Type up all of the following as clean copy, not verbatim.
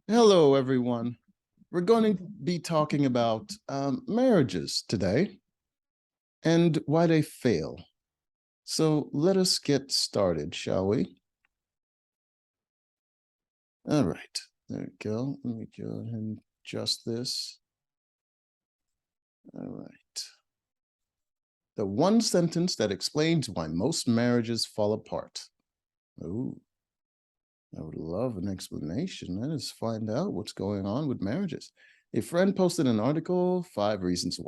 Hello, everyone. We're going to be talking about marriages today and why they fail. So let us get started, shall we? All right, there we go. Let me go ahead and adjust this. All right. The one sentence that explains why most marriages fall apart. Ooh, I would love an explanation. Let us find out what's going on with marriages. A friend posted an article, 5 reasons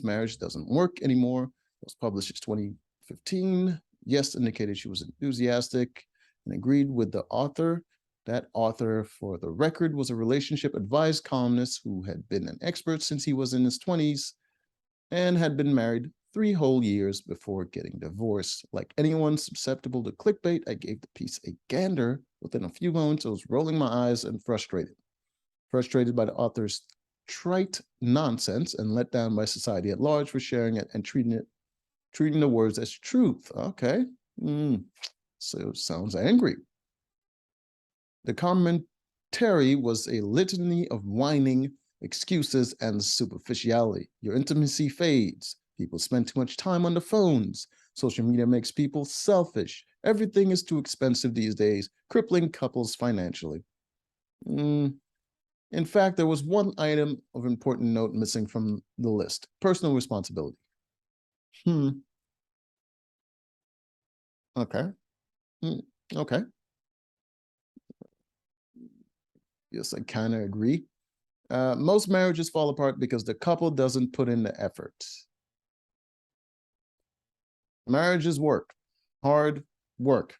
marriage doesn't work anymore. It was published in 2015. Yes, indicated she was enthusiastic and agreed with the author. That author, for the record, was a relationship advice columnist who had been an expert since he was in his 20s and had been married 3 whole years before getting divorced. Like anyone susceptible to clickbait, I gave the piece a gander. Within a few moments, I was rolling my eyes and frustrated by the author's trite nonsense and let down by society at large for sharing it and treating the words as truth. Okay. So sounds angry. The commentary was a litany of whining, excuses, and superficiality. Your intimacy fades. People spend too much time on the phones. Social media makes people selfish. Everything is too expensive these days, crippling couples financially. In fact, there was one item of important note missing from the list: personal responsibility. Okay. Okay. Yes, I kind of agree. Most marriages fall apart because the couple doesn't put in the effort. Marriage is work, hard work.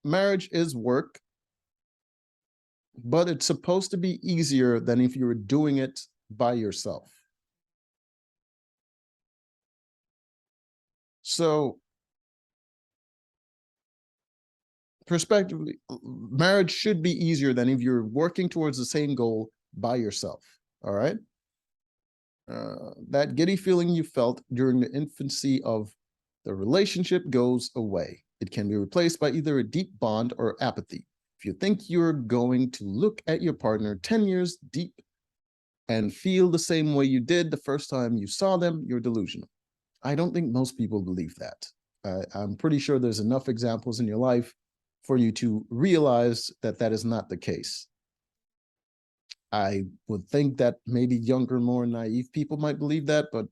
Marriage is work, but it's supposed to be easier than if you were doing it by yourself. So, prospectively, marriage should be easier than if you're working towards the same goal by yourself. All right. That giddy feeling you felt during the infancy of the relationship goes away. It can be replaced by either a deep bond or apathy. If you think you're going to look at your partner 10 years deep and feel the same way you did the first time you saw them, you're delusional. I don't think most people believe that. I'm pretty sure there's enough examples in your life for you to realize that that is not the case. I would think that maybe younger, more naive people might believe that, but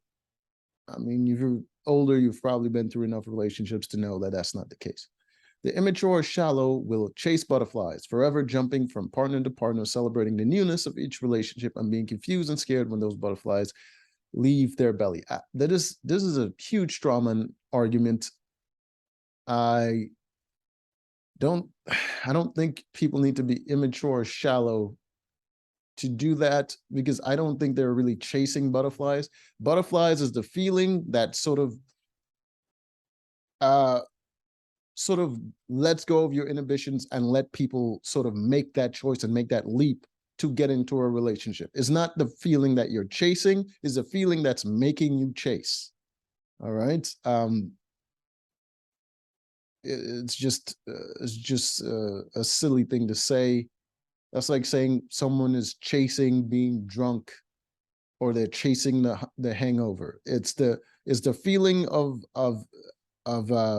I mean, if you're older, you've probably been through enough relationships to know that that's not the case. The immature or shallow will chase butterflies, forever jumping from partner to partner, celebrating the newness of each relationship and being confused and scared when those butterflies leave their belly. This is a huge Strawman argument. I don't think people need to be immature or shallow to do that, because I don't think they're really chasing butterflies. Butterflies is the feeling that sort of lets go of your inhibitions and let people sort of make that choice and make that leap to get into a relationship. It's not the feeling that you're chasing, it's a feeling that's making you chase. All right. It's just a silly thing to say. That's like saying someone is chasing being drunk, or they're chasing the hangover. It's the feeling of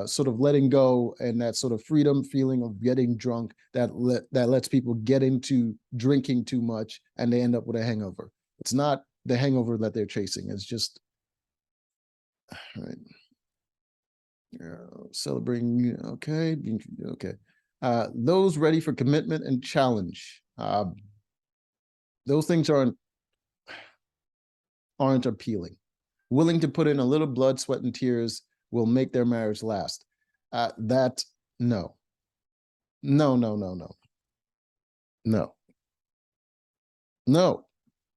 sort of letting go, and that sort of freedom feeling of getting drunk that lets people get into drinking too much and they end up with a hangover. It's not the hangover that they're chasing. It's just right. Celebrating. Okay. Those ready for commitment and challenge. Those things aren't appealing. Willing to put in a little blood, sweat, and tears will make their marriage last. That no, no, no, no, no, no, no,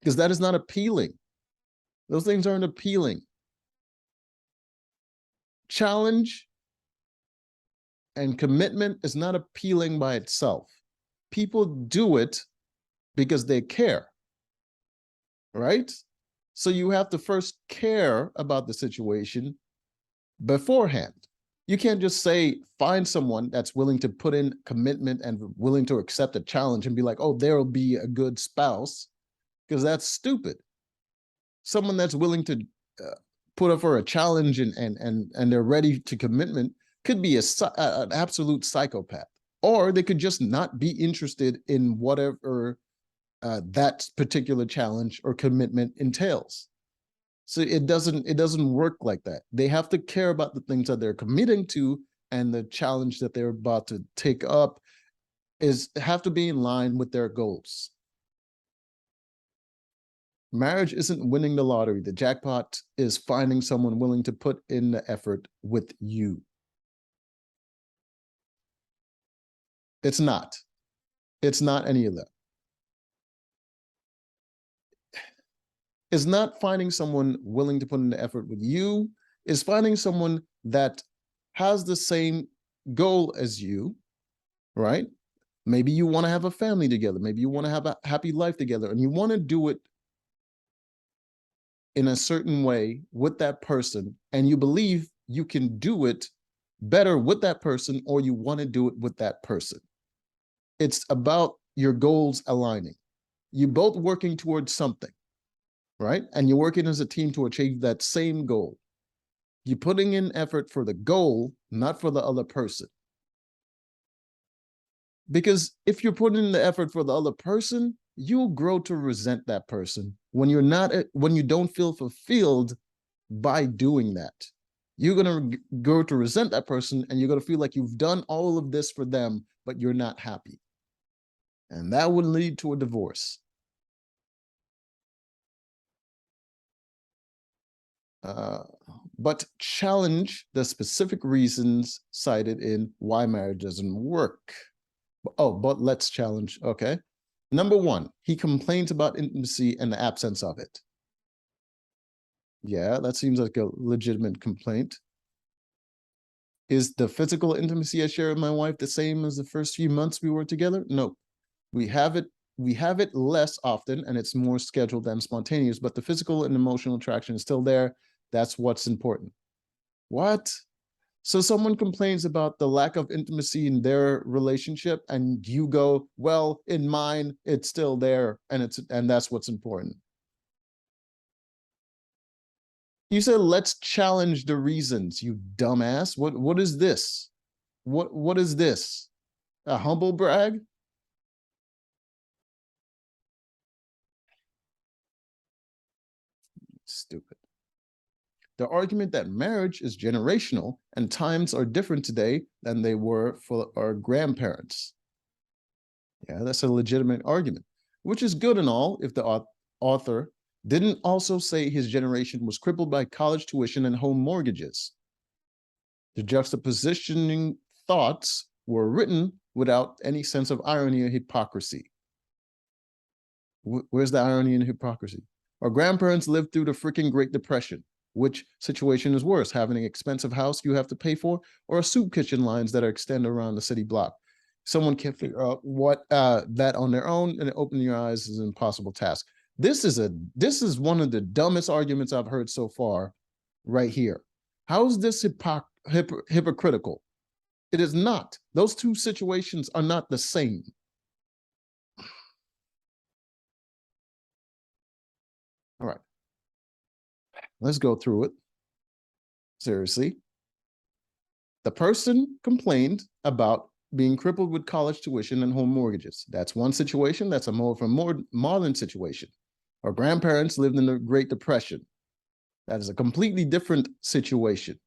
because that is not appealing. Those things aren't appealing. Challenge and commitment is not appealing by itself. People do it because they care, right? So you have to first care about the situation beforehand. You can't just say, find someone that's willing to put in commitment and willing to accept a challenge and be like, oh, there'll be a good spouse, because that's stupid. Someone that's willing to put up for a challenge and they're ready to commitment could be an absolute psychopath, or they could just not be interested in whatever that particular challenge or commitment entails. So it doesn't work like that. They have to care about the things that they're committing to, and the challenge that they're about to take up have to be in line with their goals. Marriage isn't winning the lottery. The jackpot is finding someone willing to put in the effort with you. It's not. It's not any of that. It's not finding someone willing to put in the effort with you. It's finding someone that has the same goal as you, right? Maybe you want to have a family together. Maybe you want to have a happy life together, and you want to do it in a certain way with that person, and you believe you can do it better with that person, or you want to do it with that person. It's about your goals aligning. You're both working towards something, right? And you're working as a team to achieve that same goal. You're putting in effort for the goal, not for the other person. Because if you're putting in the effort for the other person, you'll grow to resent that person when you don't feel fulfilled by doing that. You're going to grow to resent that person, and you're going to feel like you've done all of this for them, but you're not happy. And that would lead to a divorce. But challenge the specific reasons cited in why marriage doesn't work. Oh, but let's challenge. Okay. Number one, he complains about intimacy and the absence of it. Yeah, that seems like a legitimate complaint. Is the physical intimacy I share with my wife the same as the first few months we were together? No. We have it less often, and it's more scheduled and spontaneous, but the physical and emotional attraction is still there. That's what's important. What? So someone complains about the lack of intimacy in their relationship, and you go, well, in mine, it's still there, and that's what's important. You said, let's challenge the reasons, you dumbass. What is this? What is this? A humble brag? Stupid. The argument that marriage is generational and times are different today than they were for our grandparents. Yeah, that's a legitimate argument, which is good and all if the author didn't also say his generation was crippled by college tuition and home mortgages. The juxtapositioning thoughts were written without any sense of irony or hypocrisy. Where's the irony and hypocrisy? Our grandparents lived through the freaking Great Depression. Which situation is worse, having an expensive house you have to pay for, or a soup kitchen lines that are extended around the city block? Someone can't figure out what that on their own, and opening your eyes is an impossible task. This is one of the dumbest arguments I've heard so far right here. How is this hypocritical? It is not. Those two situations are not the same. All right. Let's go through it. Seriously. The person complained about being crippled with college tuition and home mortgages. That's one situation. That's a more modern situation. Our grandparents lived in the Great Depression. That is a completely different situation.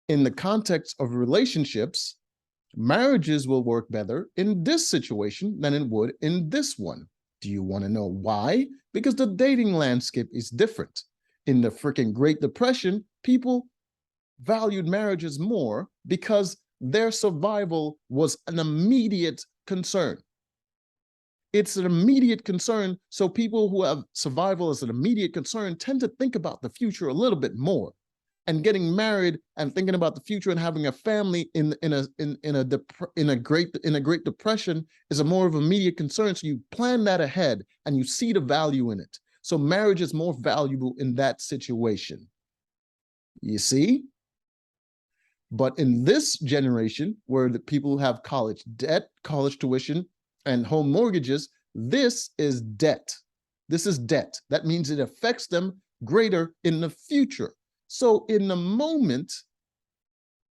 In the context of relationships, marriages will work better in this situation than it would in this one. Do you want to know why? Because the dating landscape is different. In the freaking Great Depression, people valued marriages more because their survival was an immediate concern. It's an immediate concern, so people who have survival as an immediate concern tend to think about the future a little bit more. And getting married and thinking about the future and having a family in a Great Depression is a more of an immediate concern. So you plan that ahead and you see the value in it. So marriage is more valuable in that situation. You see? But in this generation, where the people have college debt, college tuition, and home mortgages, this is debt. This is debt. That means it affects them greater in the future. So in the moment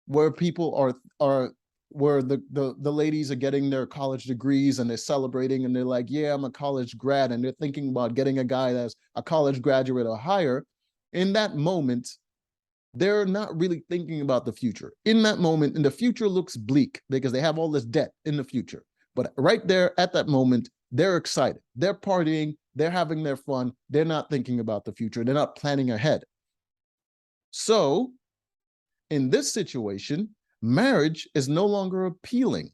where people are where the ladies are getting their college degrees and they're celebrating and they're like, yeah, I'm a college grad, and they're thinking about getting a guy that's a college graduate or higher, in that moment, they're not really thinking about the future. In that moment, and the future looks bleak because they have all this debt in the future. But right there at that moment, they're excited. They're partying. They're having their fun. They're not thinking about the future. They're not planning ahead. So in this situation, marriage is no longer appealing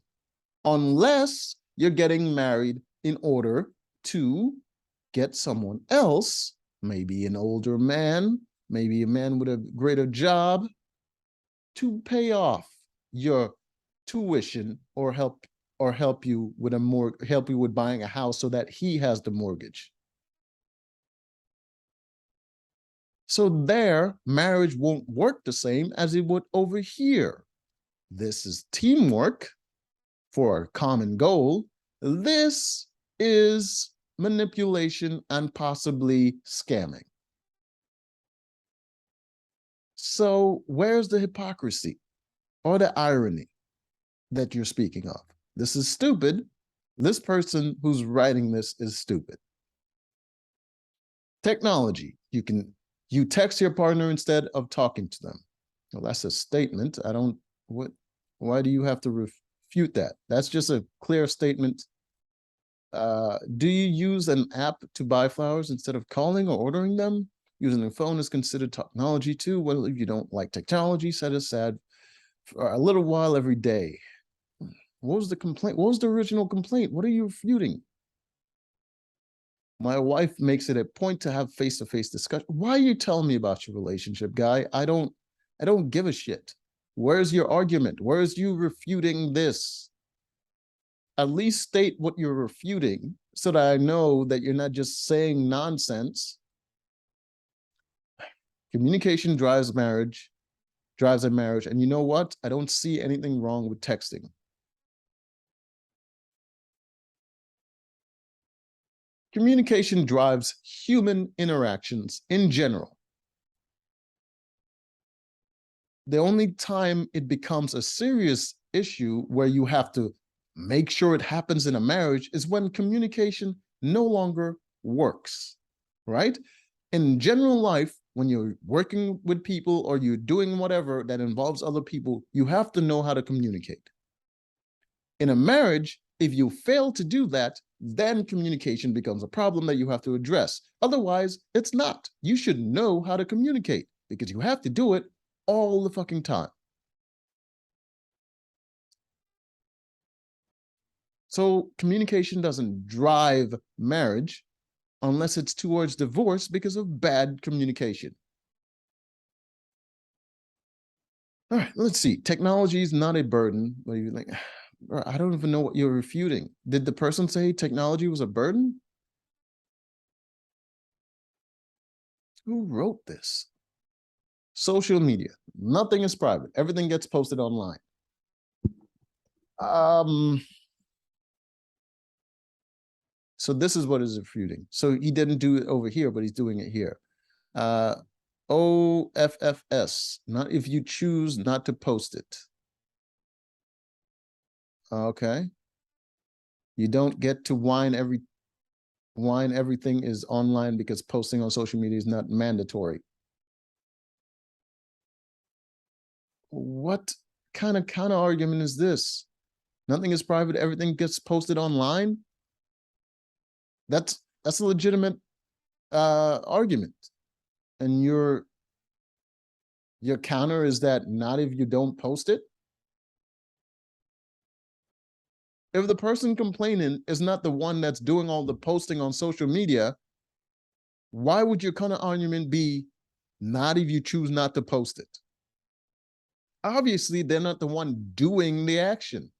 unless you're getting married in order to get someone else, maybe an older man, maybe a man with a greater job, to pay off your tuition or help you with help you with buying a house so that he has the mortgage. So there, marriage won't work the same as it would over here. This is teamwork for a common goal. This is manipulation and possibly scamming. So where's the hypocrisy or the irony that you're speaking of? This is stupid. This person who's writing this is stupid. Technology. You text your partner instead of talking to them. Well, that's a statement. Why do you have to refute that? That's just a clear statement. Do you use an app to buy flowers instead of calling or ordering them? Using a phone is considered technology too. Well, if you don't like technology, set aside for a little while every day. What was the complaint? What was the original complaint? What are you refuting? My wife makes it a point to have face-to-face discussion. Why are you telling me about your relationship, guy? I don't give a shit. Where's your argument? Where's you refuting this? At least state what you're refuting so that I know that you're not just saying nonsense. Communication drives a marriage. And you know what? I don't see anything wrong with texting. Communication drives human interactions in general. The only time it becomes a serious issue where you have to make sure it happens in a marriage is when communication no longer works, right? In general life, when you're working with people or you're doing whatever that involves other people, you have to know how to communicate. In a marriage, if you fail to do that, then communication becomes a problem that you have to address. Otherwise, it's not. You should know how to communicate because you have to do it all the fucking time. So communication doesn't drive marriage unless it's towards divorce because of bad communication. All right, let's see. Technology is not a burden. What are you like? I don't even know what you're refuting. Did the person say technology was a burden? Who wrote this? Social media. Nothing is private. Everything gets posted online. So this is what is refuting. So he didn't do it over here, but he's doing it here. OFFS, not if you choose not to post it. Okay. You don't get to whine everything is online because posting on social media is not mandatory. What kind of counter argument is this? Nothing is private, everything gets posted online. That's a legitimate argument. And your counter is that not if you don't post it. If the person complaining is not the one that's doing all the posting on social media, why would your counter argument be not if you choose not to post it? Obviously, they're not the one doing the action.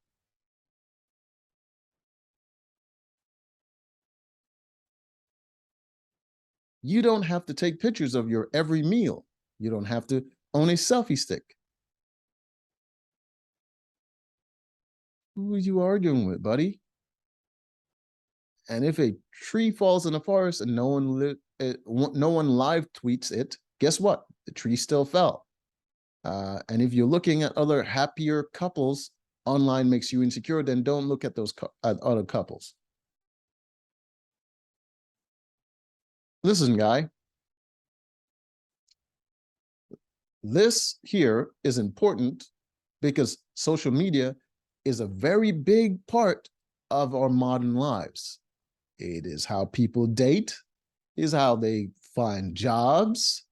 You don't have to take pictures of your every meal. You don't have to own a selfie stick. Who are you arguing with, buddy? And if a tree falls in the forest and no one live tweets it, guess what? The tree still fell. And if you're looking at other happier couples, online makes you insecure, then don't look at those other couples. Listen, guy, this here is important because social media is a very big part of our modern lives. It is how people date, it is how they find jobs,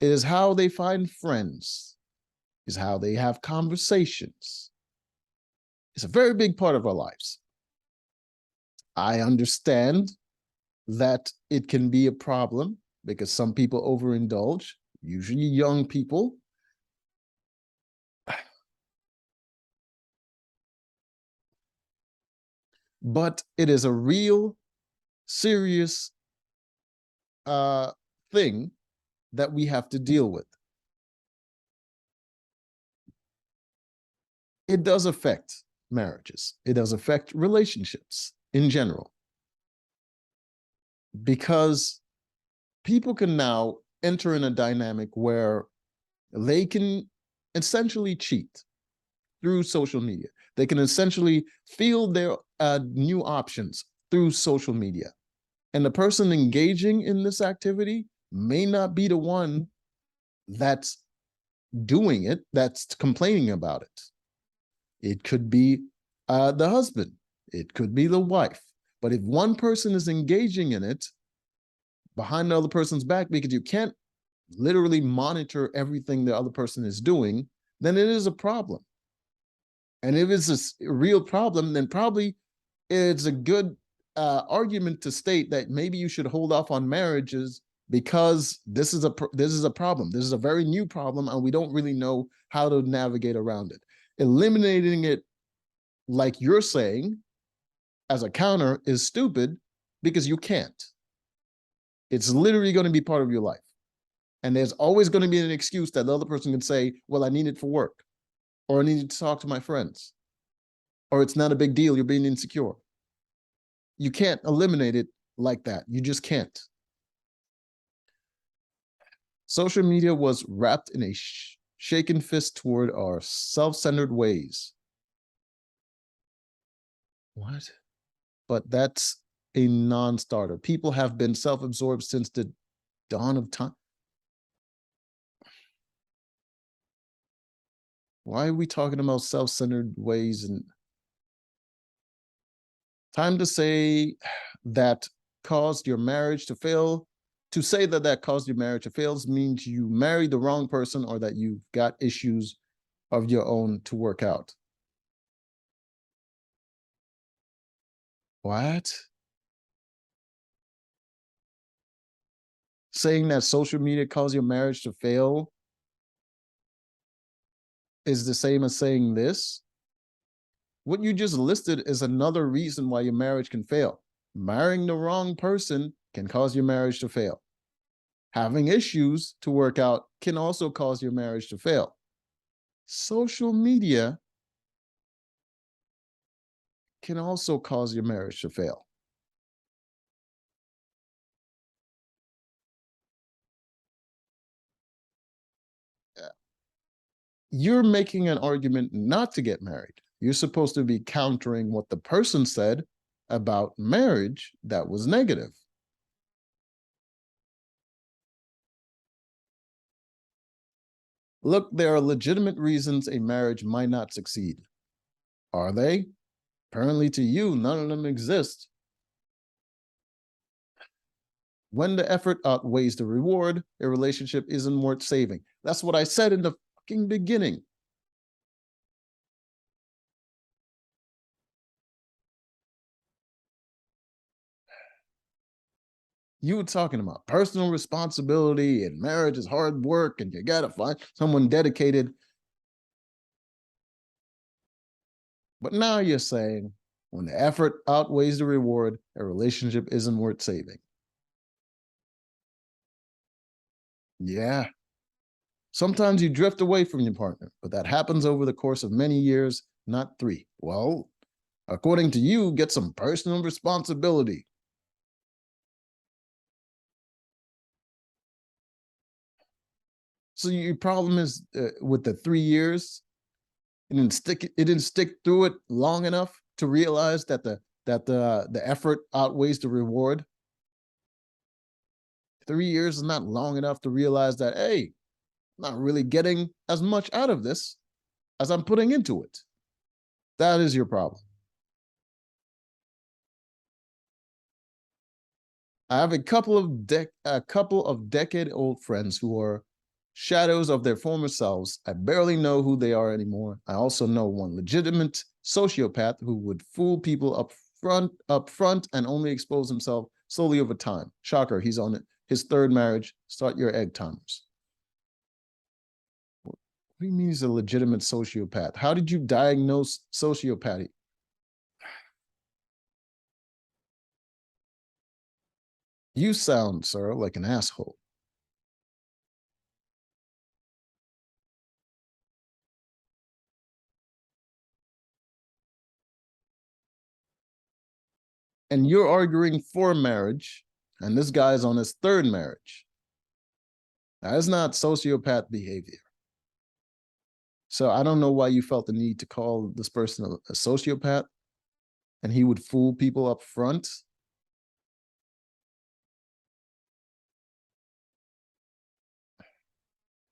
it is how they find friends, it is how they have conversations. It's a very big part of our lives. I understand that it can be a problem because some people overindulge, usually young people. But it is a real serious thing that we have to deal with. It does affect marriages. It does affect relationships in general. Because people can now enter in a dynamic where they can essentially cheat through social media. They can essentially feel their new options through social media. And the person engaging in this activity may not be the one that's doing it, that's complaining about it. It could be the husband. It could be the wife. But if one person is engaging in it behind the other person's back, because you can't literally monitor everything the other person is doing, then it is a problem. And if it's a real problem, then probably it's a good argument to state that maybe you should hold off on marriages because this is a problem. This is a very new problem, and we don't really know how to navigate around it. Eliminating it, like you're saying, as a counter is stupid because you can't. It's literally going to be part of your life. And there's always going to be an excuse that the other person can say, well, I need it for work, or I need to talk to my friends, or it's not a big deal, you're being insecure. You can't eliminate it like that. You just can't. Social media was wrapped in a shaken fist toward our self-centered ways. What? But that's a non-starter. People have been self-absorbed since the dawn of time. Why are we talking about self-centered ways? And time to say that caused your marriage to fail. To say that that caused your marriage to fail means you married the wrong person or that you've got issues of your own to work out. What? Saying that social media caused your marriage to fail is the same as saying this? What you just listed is another reason why your marriage can fail. Marrying the wrong person can cause your marriage to fail. Having issues to work out can also cause your marriage to fail. Social media can also cause your marriage to fail. You're making an argument not to get married. You're supposed to be countering what the person said about marriage that was negative. Look, there are legitimate reasons a marriage might not succeed. Are they? Apparently to you, none of them exist. When the effort outweighs the reward, a relationship isn't worth saving. That's what I said in the fucking beginning. You were talking about personal responsibility and marriage is hard work and you got to find someone dedicated. But now you're saying when the effort outweighs the reward, a relationship isn't worth saving. Yeah. Sometimes you drift away from your partner, but that happens over the course of many years, not 3. Well, According to you, get some personal responsibility. So your problem is with the 3 years, it didn't stick through it long enough to realize that the effort outweighs the reward. 3 years is not long enough to realize that, hey, I'm not really getting as much out of this as I'm putting into it. That is your problem. I have a couple of decade-old friends who are shadows of their former selves. I barely know who they are anymore. I also know one legitimate sociopath who would fool people up front and only expose himself slowly over time. Shocker, he's on his third marriage. Start your egg timers. What do you mean he's a legitimate sociopath? How did you diagnose sociopathy? You sound, sir, like an asshole. And you're arguing for marriage, and this guy's on his third marriage. That's not sociopath behavior. So I don't know why you felt the need to call this person a sociopath, and he would fool people up front.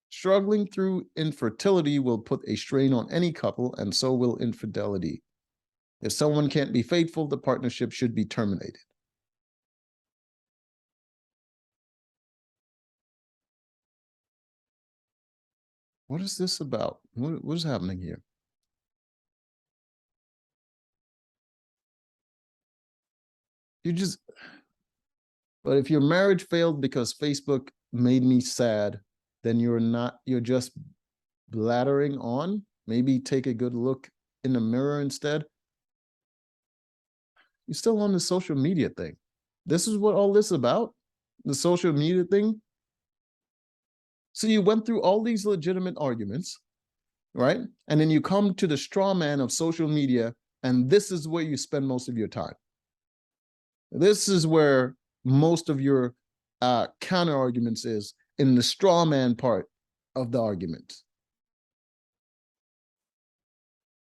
Struggling through infertility will put a strain on any couple, and so will infidelity. If someone can't be faithful, the partnership should be terminated. What is this about? What is happening here? You just, but if your marriage failed because Facebook made me sad, then you're just blathering on. Maybe take a good look in the mirror instead. You're still on the social media thing. This is what all this is about, the social media thing. So you went through all these legitimate arguments, right? And then you come to the straw man of social media, and this is where you spend most of your time. This is where most of your counter arguments is, in the straw man part of the argument.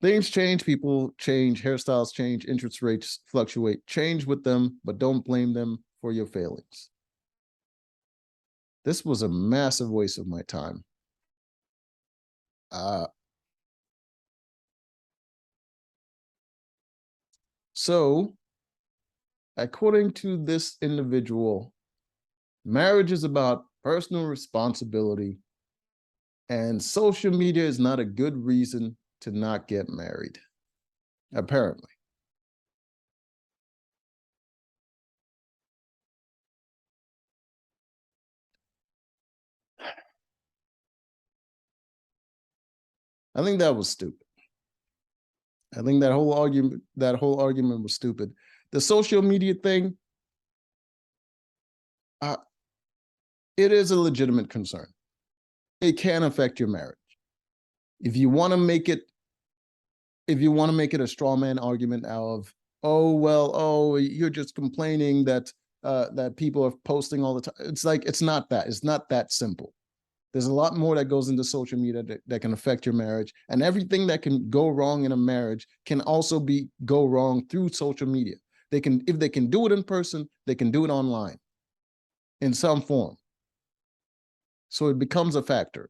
Things change, people change, hairstyles change, interest rates fluctuate. Change with them, but don't blame them for your failings. This was a massive waste of my time. So, according to this individual, marriage is about personal responsibility, and social media is not a good reason to not get married, apparently. I think that was stupid. I think that whole argument was stupid. The social media thing, it is a legitimate concern. It can affect your marriage. If you want to make it a straw man argument out of, oh well, oh, you're just complaining that that people are posting all the time. It's like, it's not that simple. There's a lot more that goes into social media that can affect your marriage, and everything that can go wrong in a marriage can also go wrong through social media. If they can do it in person, they can do it online in some form. So it becomes a factor.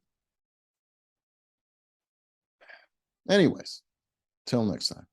Anyways, till next time.